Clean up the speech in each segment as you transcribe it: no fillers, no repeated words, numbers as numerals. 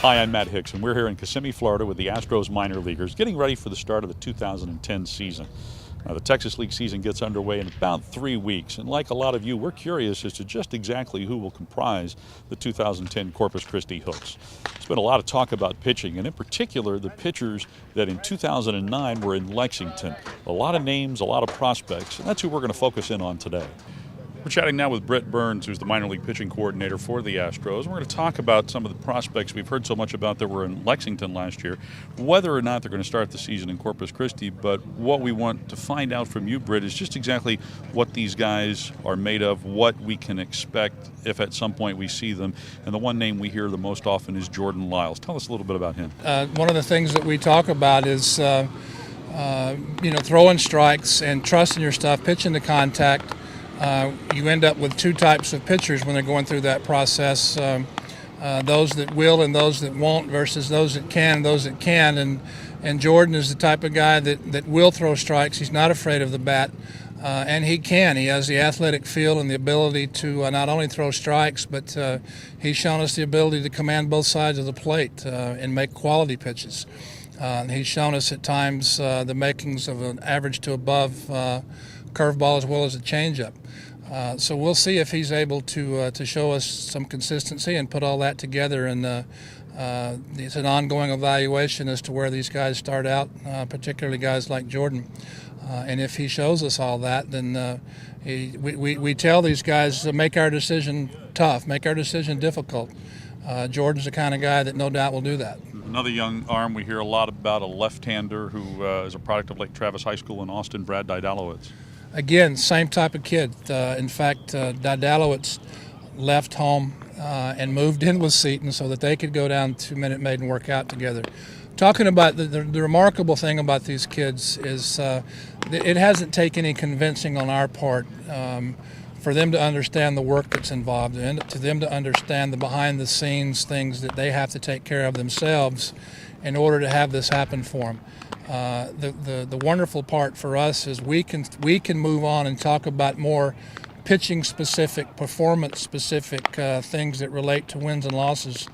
Hi, I'm Matt Hicks, and we're here in Kissimmee, Florida with the Astros minor leaguers getting ready for the start of the 2010 season. Now, the Texas League season gets underway in about 3 weeks, and like a lot of you, we're curious as to just exactly who will comprise the 2010 Corpus Christi Hooks. There's been a lot of talk about pitching, and in particular, the pitchers that in 2009 were in Lexington. A lot of names, a lot of prospects, and that's who we're going to focus in on today. We're chatting now with Britt Burns, who's the minor league pitching coordinator for the Astros. We're going to talk about some of the prospects we've heard so much about that were in Lexington last year, whether or not they're going to start the season in Corpus Christi. But what we want to find out from you, Britt, is just exactly what these guys are made of, what we can expect if at some point we see them. And the one name we hear the most often is Jordan Lyles. Tell us a little bit about him. One of the things that we talk about is throwing strikes and trusting your stuff, pitching to contact. You end up with two types of pitchers when they're going through that process, those that will and those that won't versus those that can and those that can. And Jordan is the type of guy that will throw strikes. He's not afraid of the bat, and he can. He has the athletic feel and the ability to not only throw strikes, but he's shown us the ability to command both sides of the plate and make quality pitches. He's shown us at times the makings of an average to above curveball as well as a changeup. So we'll see if he's able to show us some consistency and put all that together. And it's an ongoing evaluation as to where these guys start out, particularly guys like Jordan. And if he shows us all that, then we tell these guys to make our decision tough, make our decision difficult. Jordan's the kind of guy that no doubt will do that. Another young arm we hear a lot about, a left-hander who is a product of Lake Travis High School in Austin, Brad Didalowicz. Again, same type of kid. In fact, Didalowicz left home and moved in with Seton so that they could go down to Minute Maid and work out together. Talking about the remarkable thing about these kids is it hasn't taken any convincing on our part for them to understand the work that's involved, and to them to understand the behind-the-scenes things that they have to take care of themselves in order to have this happen for them. The wonderful part for us is we can move on and talk about more pitching-specific, performance-specific things that relate to wins and losses.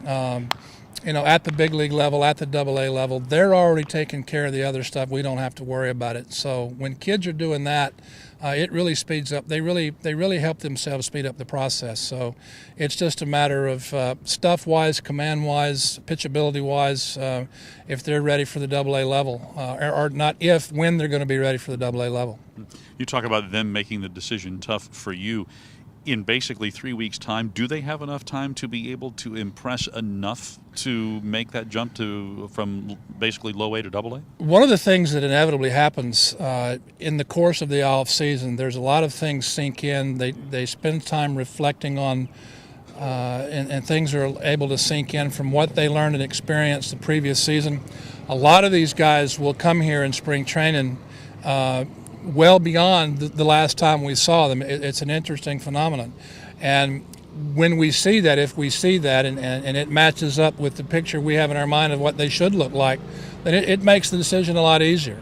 At the big league level, at the AA level, they're already taking care of the other stuff. We don't have to worry about it. So when kids are doing that, it really speeds up. They really help themselves speed up the process. So it's just a matter of stuff-wise, command-wise, pitchability-wise, if they're ready for the AA level, or not if, when they're going to be ready for the AA level. You talk about them making the decision tough for you. In basically 3 weeks' time, do they have enough time to be able to impress enough to make that jump from basically low A to AA? One of the things that inevitably happens in the course of the off season, there's a lot of things sink in. They spend time reflecting on, and things are able to sink in from what they learned and experienced the previous season. A lot of these guys will come here in spring training well beyond the last time we saw them. It's an interesting phenomenon. And when we see that, if we see that and it matches up with the picture we have in our mind of what they should look like, then it makes the decision a lot easier.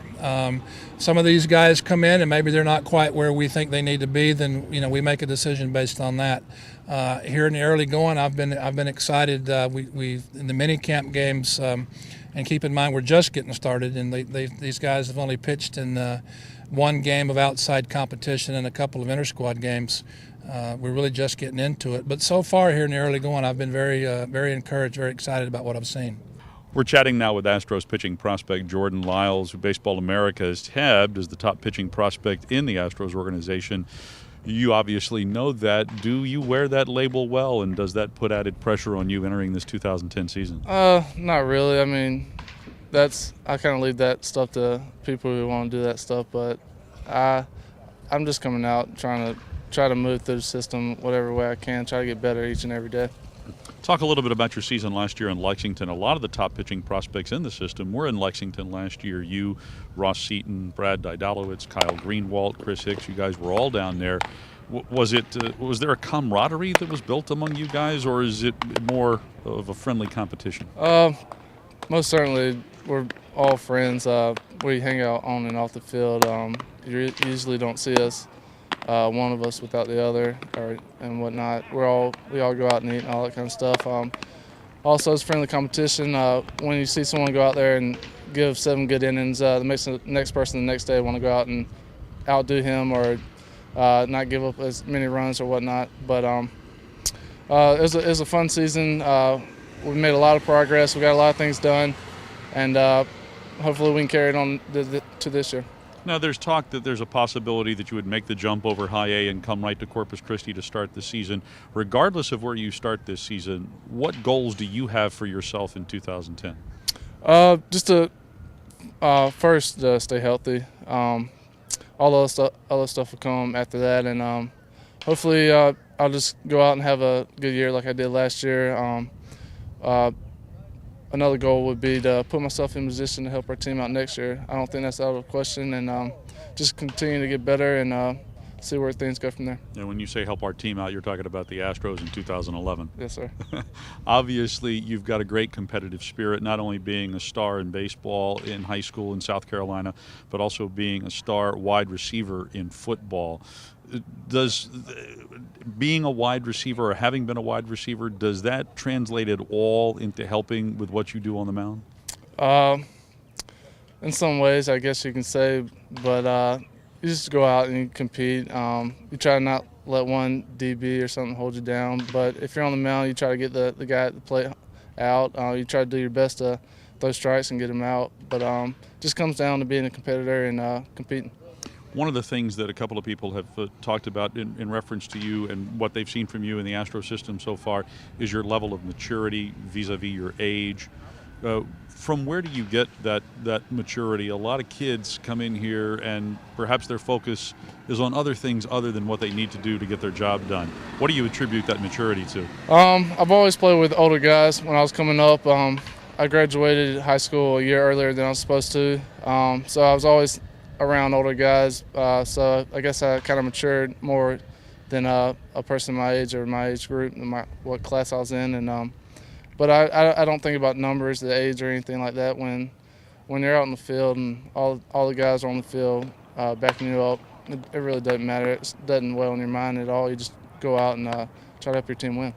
Some of these guys come in and maybe they're not quite where we think they need to be, then we make a decision based on that. Here in the early going, I've been excited. We in the mini camp games, and keep in mind we're just getting started, and these guys have only pitched in one game of outside competition and a couple of inter-squad games. We're really just getting into it. But so far here in the early going, I've been very encouraged, very excited about what I've seen. We're chatting now with Astros pitching prospect Jordan Lyles, who Baseball America has tabbed as the top pitching prospect in the Astros organization. You obviously know that. Do you wear that label well, and does that put added pressure on you entering this 2010 season? Not really. I mean, I kind of leave that stuff to people who want to do that stuff, but I'm just coming out trying to move through the system whatever way I can, try to get better each and every day. Talk a little bit about your season last year in Lexington. A lot of the top pitching prospects in the system were in Lexington last year. You, Ross Seton, Brad Didalowicz, Kyle Greenwalt, Chris Hicks, you guys were all down there. Was there a camaraderie that was built among you guys, or is it more of a friendly competition? Most certainly, we're all friends. We hang out on and off the field. You usually don't see us, one of us without the other, and whatnot. We all go out and eat and all that kind of stuff. also it's friendly competition. When you see someone go out there and give 7 good innings, that makes the next person the next day want to go out and outdo him or not give up as many runs or whatnot. But it was a fun season. We made a lot of progress. We got a lot of things done, and hopefully we can carry it on to this year. Now, there's talk that there's a possibility that you would make the jump over High A and come right to Corpus Christi to start the season. Regardless of where you start this season, what goals do you have for yourself in 2010? Just to first stay healthy. All other stuff will come after that, and hopefully I'll just go out and have a good year like I did last year. Another goal would be to put myself in position to help our team out next year. I don't think that's out of the question, and just continue to get better and see where things go from there. And when you say help our team out, you're talking about the Astros in 2011. Yes, sir. Obviously, you've got a great competitive spirit, not only being a star in baseball in high school in South Carolina, but also being a star wide receiver in football. Does being a wide receiver or having been a wide receiver, does that translate at all into helping with what you do on the mound? In some ways, I guess you can say, but you just go out and you compete. You try to not let one DB or something hold you down, but if you're on the mound, you try to get the guy at the plate out. You try to do your best to throw strikes and get him out, but just comes down to being a competitor and competing. One of the things that a couple of people have talked about in reference to you and what they've seen from you in the Astro system so far is your level of maturity vis-a-vis your age. From where do you get that maturity? A lot of kids come in here and perhaps their focus is on other things other than what they need to do to get their job done. What do you attribute that maturity to? I've always played with older guys when I was coming up. I graduated high school a year earlier than I was supposed to, so I was always around older guys, so I guess I kind of matured more than a person my age or my age group, what class I was in. And but I don't think about numbers, the age, or anything like that. When you're out in the field and all the guys are on the field backing you up, it really doesn't matter. It doesn't weigh on your mind at all. You just go out and try to help your team win.